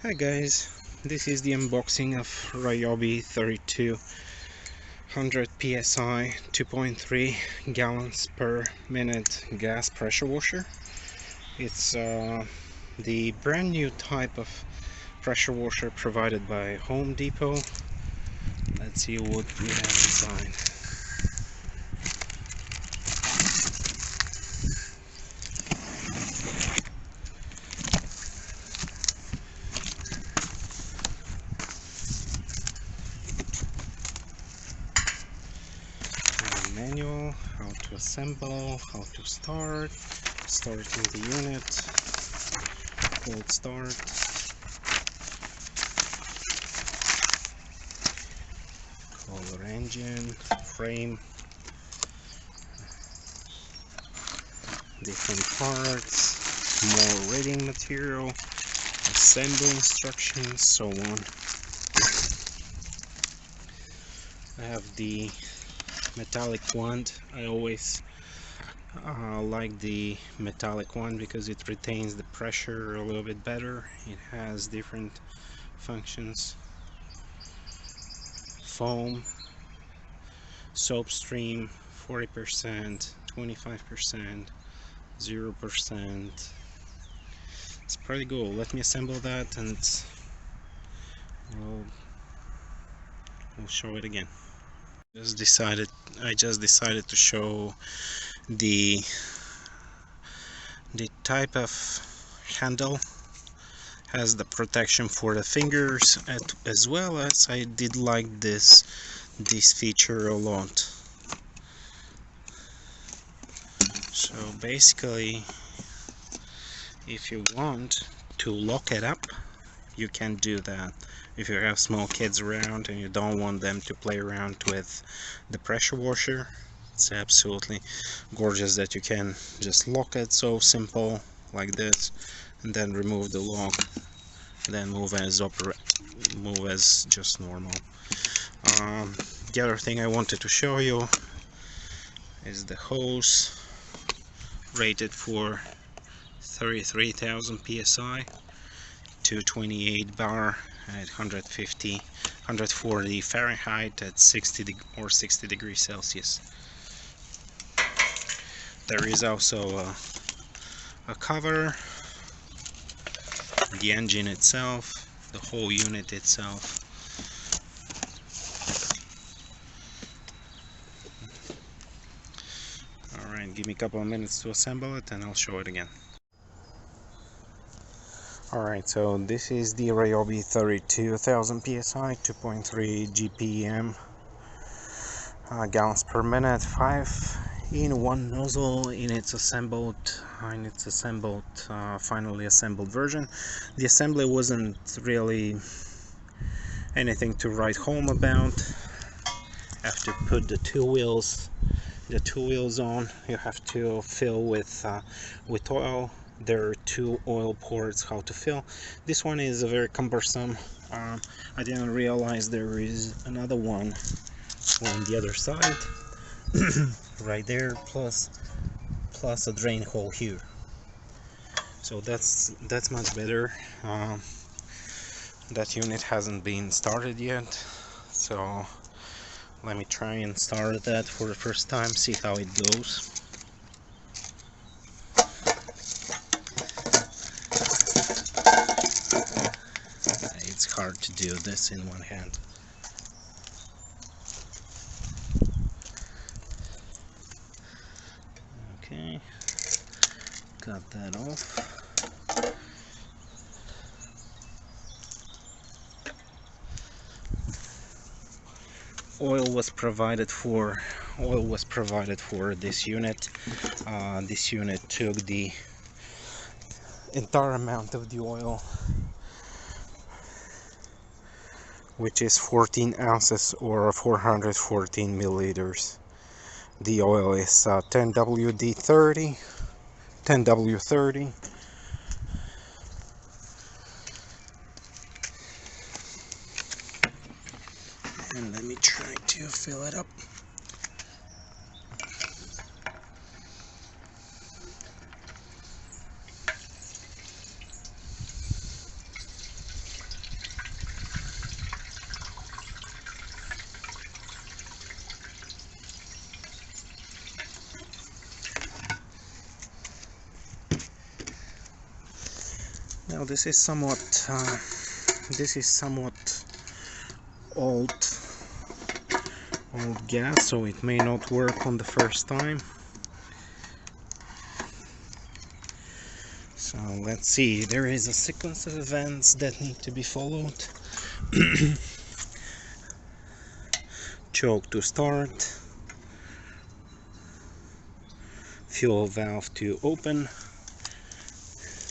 Hi guys, this is the unboxing of Ryobi 3200 PSI 2.3 gallons per minute gas pressure washer. It's the brand new type of pressure washer provided by Home Depot. Let's see what we have inside. Manual, how to assemble, how to start in the unit, cold start, Kohler engine, frame, different parts, more reading material, assembly instructions, so on. I have the metallic wand. I always like the metallic one because it retains the pressure a little bit better. It has different functions: foam, soap stream, 40%, 25%, 0%. It's pretty cool. Let me assemble that and we'll show it again. I just decided to show the type of handle. Has the protection for the fingers, as well as I did like this feature a lot. So basically, if you want to lock it up, you can do that. If you have small kids around and you don't want them to play around with the pressure washer, it's absolutely gorgeous that you can just lock it so simple like this, and then remove the lock, then move as just normal. The other thing I wanted to show you is the hose, rated for 33,000 psi, 228 bar at 140 Fahrenheit at 60 degrees Celsius. There is also a cover, the engine itself, the whole unit itself. Alright, give me a couple of minutes to assemble it and I'll show it again. Alright, so this is the Ryobi 32,000 PSI 2.3 GPM gallons per minute, 5-in-1 nozzle in its finally assembled version. The assembly wasn't really anything to write home about. Have to put the two wheels on. You have to fill with oil. There are two oil ports how to fill. This one is very cumbersome. I didn't realize there is another one on the other side right there, plus a drain hole here. So that's much better. That unit hasn't been started yet, so let me try and start that for the first time, see how it goes. It's hard to do this in one hand. Okay, got that off. Oil was provided for this unit. This unit took the entire amount of the oil, which is 14 ounces or 414 milliliters. The oil is 10W30. And let me try to fill it up. Now this is somewhat old gas, so it may not work on the first time. So let's see, there is a sequence of events that need to be followed. Choke to start, fuel valve to open,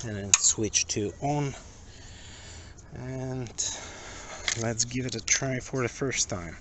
and then switch to on, and let's give it a try for the first time.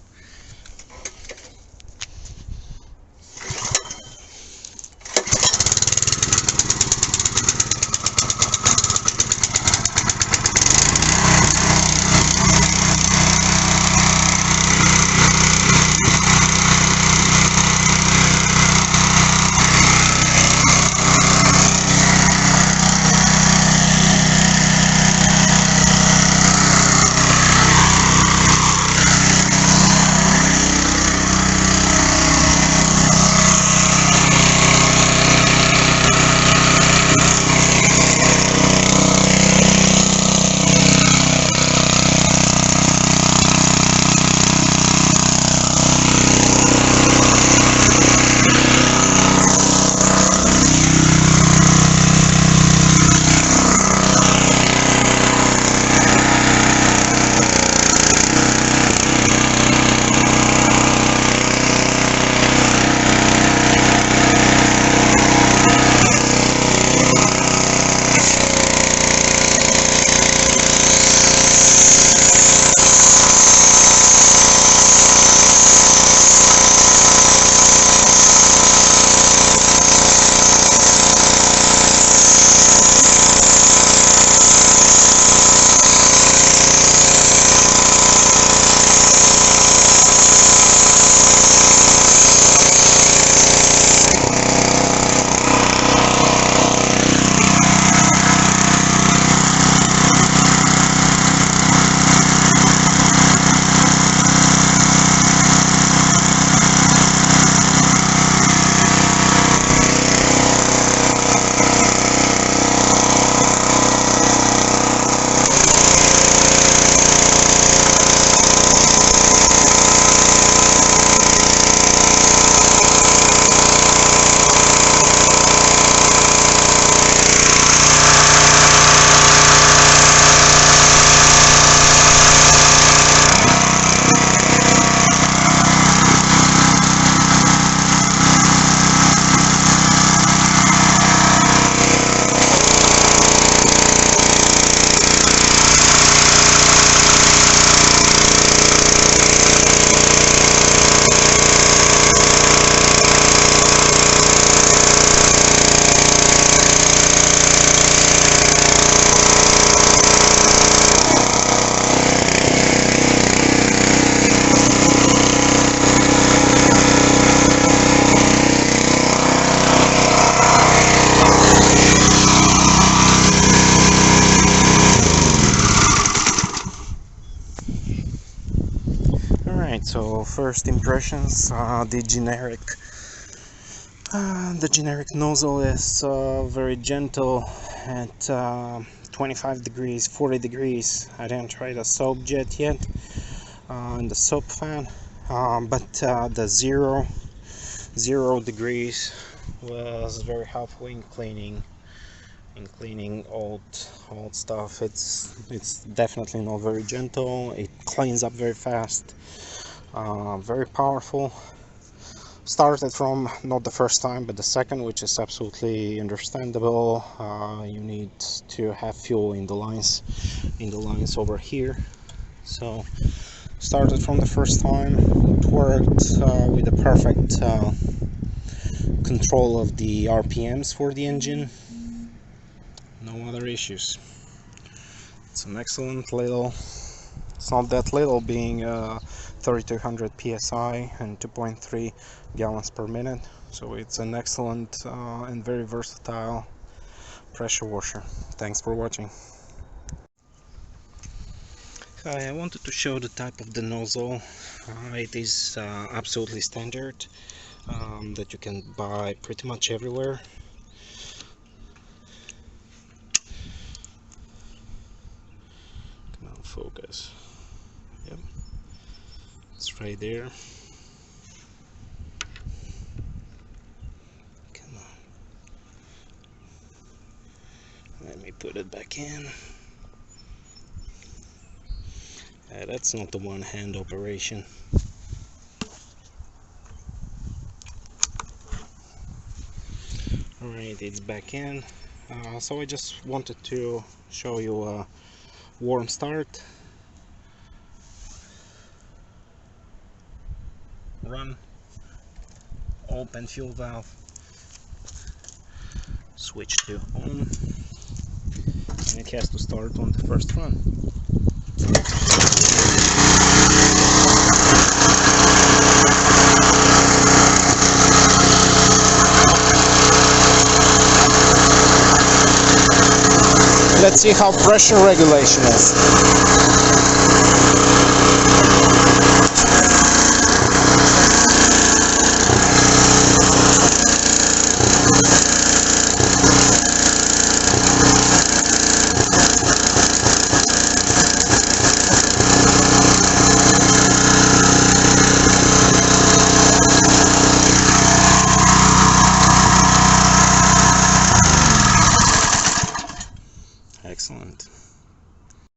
So first impressions, the generic nozzle is very gentle at 25 degrees, 40 degrees. I didn't try the soap jet yet and the soap fan, but the zero degrees was very helpful in cleaning old stuff. It's definitely not very gentle. It cleans up very fast. Very powerful. Started from not the first time but the second, which is absolutely understandable. You need to have fuel in the lines over here. So started from the first time. It worked with the perfect control of the RPMs for the engine. No other issues. It's an excellent little, it's not that little, being 3200 PSI and 2.3 gallons per minute, so it's an excellent and very versatile pressure washer. Thanks for watching. I wanted to show the type of the nozzle. It is absolutely standard, that you can buy pretty much everywhere. focus. Yep, it's right there. Come on. Let me put it back in. That's not the one-hand operation. Alright, it's back in. So I just wanted to show you a warm start, run, open fuel valve, switch to on, and it has to start on the first run. Let's see how pressure regulation is.